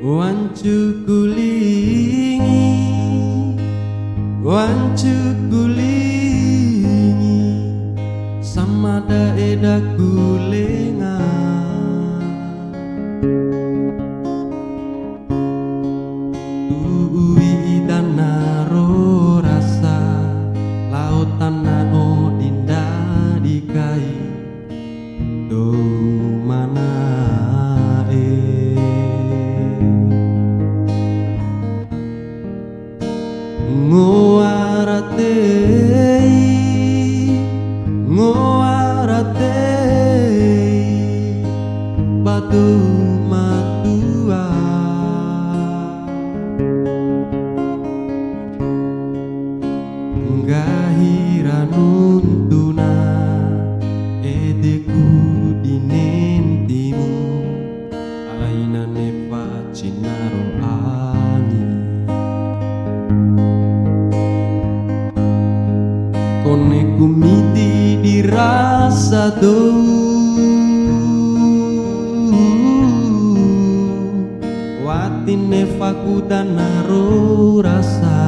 Wancu kulingi, wancu kulingi, sama daerah kulenga. Tuwi danaro rasa, lautan nao dinda dikai, do mana ngoaratei, ngoaratei, batu matua, gahira nuntuna, edeku dinentimu, aina nepa cinaro angin. Kone kumiti dirasa do, wati nefaku danaro rasa,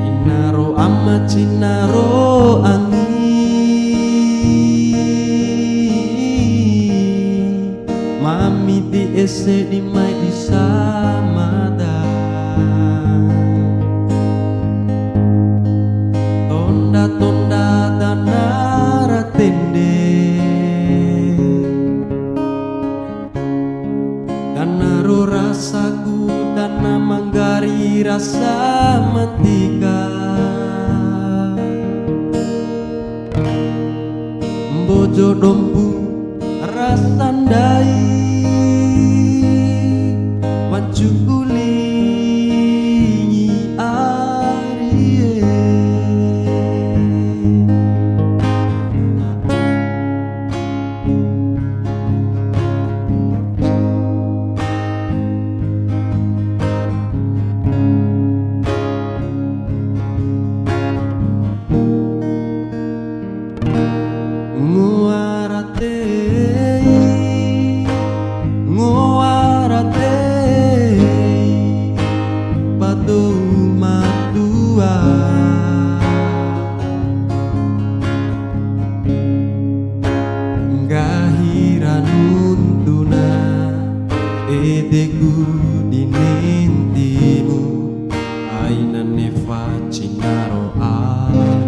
inaro ama cinaro angin, mami di ese di mai di samada. Tonda danara tende, danaro rasaku dana manggari rasa mantika, bojo dompu rasandai, wancu kulingi arie. Ngoaratei, ngoaratei, batu matua, gahira nuntuna, edeku dinentimu, aina nefa cinaro angin.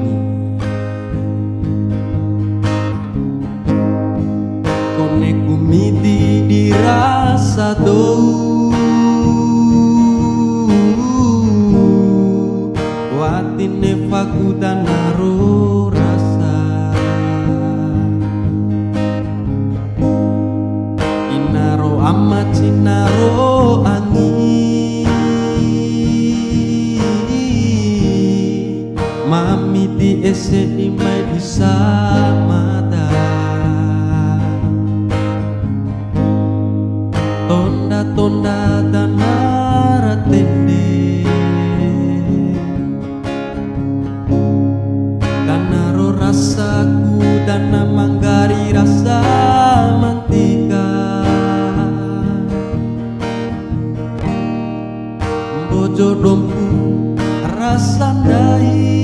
Kone kumiti dirasa do, wati nefaku danaro rasa, inaro ama cinaro angin, mami di ese di mai di samada. Tonda danara tende, danaro rasaku dana manggari rasa mantika, bojo dompu rasandai,